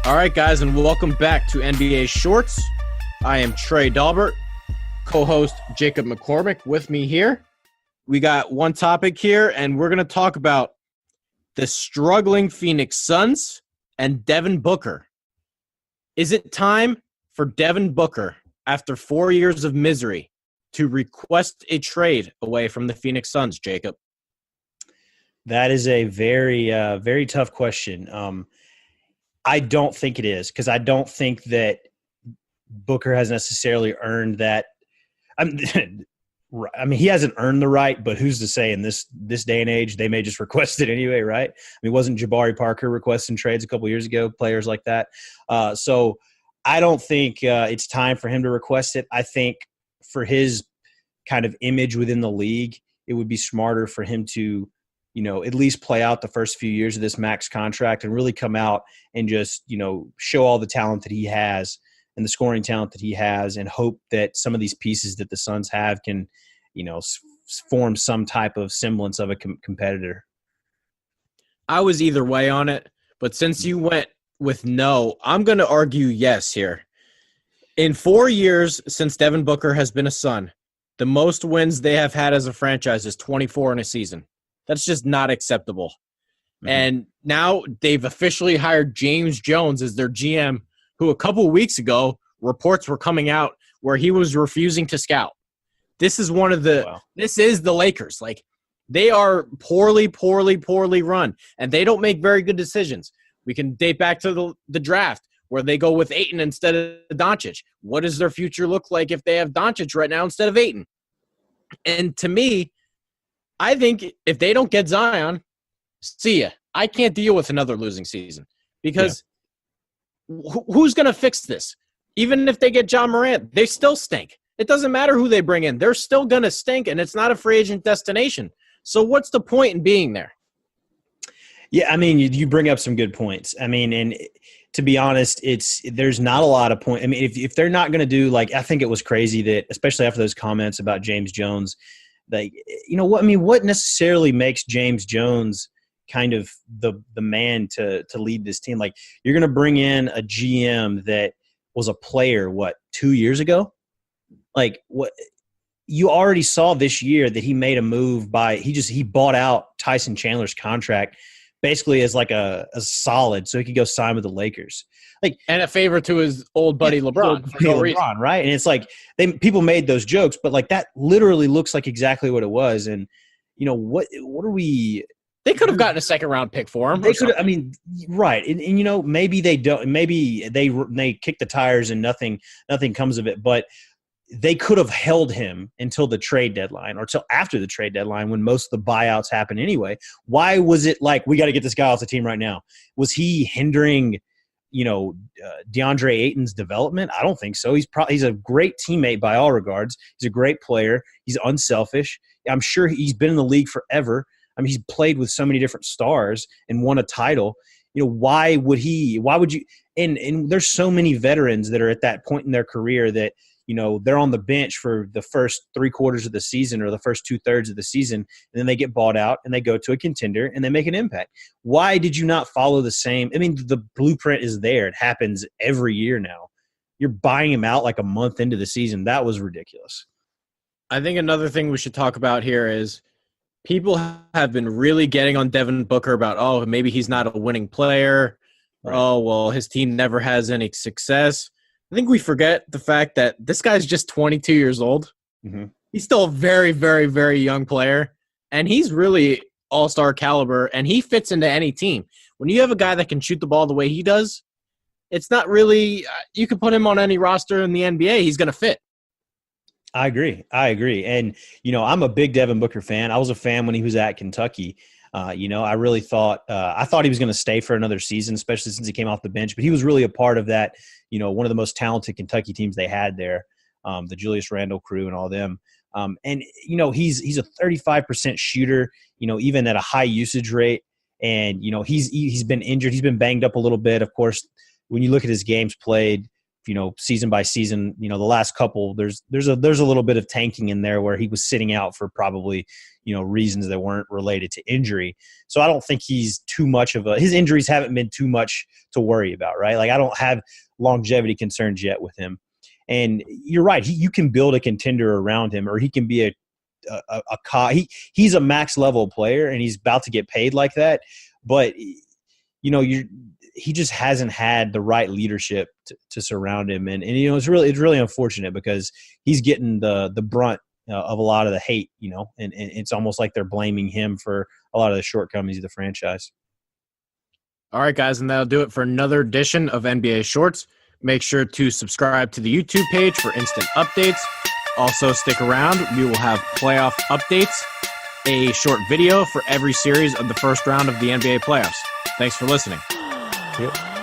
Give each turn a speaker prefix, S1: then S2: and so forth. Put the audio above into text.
S1: All right, guys, and welcome back to NBA Shorts. I am Trey Dalbert, co-host Jacob McCormick. With me here, we got one topic here, and we're going to talk about the struggling Phoenix Suns and Devin Booker. Is it time for Devin Booker, after 4 years of misery, to request a trade away from the Phoenix Suns, Jacob?
S2: That is a very, very tough question. I don't think it is, because I don't think that Booker has necessarily earned that. I mean, he hasn't earned the right, but who's to say in this day and age they may just request it anyway, right? I mean, wasn't Jabari Parker requesting trades a couple years ago, players like that? So I don't think it's time for him to request it. I think for his kind of image within the league, it would be smarter for him to, at least play out the first few years of this max contract and really come out and just, show all the talent that he has and the scoring talent that he has, and hope that some of these pieces that the Suns have can, form some type of semblance of a competitor.
S1: I was either way on it, but since you went with no, I'm going to argue yes here. In 4 years since Devin Booker has been a Sun, the most wins they have had as a franchise is 24 in a season. That's just not acceptable. Mm-hmm. And now they've officially hired James Jones as their GM, who a couple weeks ago reports were coming out where he was refusing to scout. This is This is the Lakers. Like, they are poorly run, and they don't make very good decisions. We can date back to the draft where they go with Ayton instead of Doncic. What does their future look like if they have Doncic right now instead of Ayton? And to me, I think if they don't get Zion, see ya. I can't deal with another losing season, because who's going to fix this? Even if they get John Morant, they still stink. It doesn't matter who they bring in. They're still going to stink, and it's not a free agent destination. So what's the point in being there?
S2: Yeah, I mean, you bring up some good points. I mean, and to be honest, there's not a lot of point. I mean, if they're not going to do, like, I think it was crazy that, especially after those comments about James Jones, like, what necessarily makes James Jones kind of the man to lead this team? Like, you're going to bring in a GM that was a player, 2 years ago? Like, what you already saw this year that he made a move he bought out Tyson Chandler's contract basically as like a solid, so he could go sign with the Lakers. Like,
S1: and a favor to his old buddy LeBron.
S2: Right? And it's like people made those jokes, but like that literally looks like exactly what it was. And what are we?
S1: They could have gotten a second round pick for him.
S2: They could. I mean, right? And maybe they don't. Maybe they kick the tires and nothing comes of it. But they could have held him until the trade deadline, or until after the trade deadline, when most of the buyouts happen anyway. Why was it like, we got to get this guy off the team right now? Was he hindering DeAndre Ayton's development? I don't think so. He's a great teammate by all regards. He's a great player. He's unselfish. I'm sure he's been in the league forever. I mean, he's played with so many different stars and won a title. Why would you? And there's so many veterans that are at that point in their career that, they're on the bench for the first 3/4 of the season or the first 2/3 of the season, and then they get bought out and they go to a contender and they make an impact. Why did you not follow the same? I mean, the blueprint is there. It happens every year now. You're buying him out like a month into the season. That was ridiculous.
S1: I think another thing we should talk about here is people have been really getting on Devin Booker about, maybe he's not a winning player. Right. Oh, well, his team never has any success. I think we forget the fact that this guy's just 22 years old. Mm-hmm. He's still a very, very, very young player, and he's really all-star caliber, and he fits into any team. When you have a guy that can shoot the ball the way he does, it's not really you can put him on any roster in the NBA. He's going to fit.
S2: I agree. And, I'm a big Devin Booker fan. I was a fan when he was at Kentucky. I really thought he was going to stay for another season, especially since he came off the bench. But he was really a part of that, one of the most talented Kentucky teams they had there, the Julius Randle crew and all them. He's a 35% shooter, even at a high usage rate. And, he's been injured. He's been banged up a little bit. Of course, when you look at his games played, season by season, the last couple, there's a little bit of tanking in there where he was sitting out for probably, reasons that weren't related to injury. So I don't think he's too much of his injuries haven't been too much to worry about, right? Like I don't have longevity concerns yet with him. And you're right. You can build a contender around him, or he can be he's a max level player and he's about to get paid like that. But, he just hasn't had the right leadership to surround him. And it's really unfortunate because he's getting the brunt of a lot of the hate, and it's almost like they're blaming him for a lot of the shortcomings of the franchise.
S1: All right, guys, and that'll do it for another edition of NBA Shorts. Make sure to subscribe to the YouTube page for instant updates. Also, stick around. We will have playoff updates, a short video for every series of the first round of the NBA playoffs. Thanks for listening.
S2: Yep.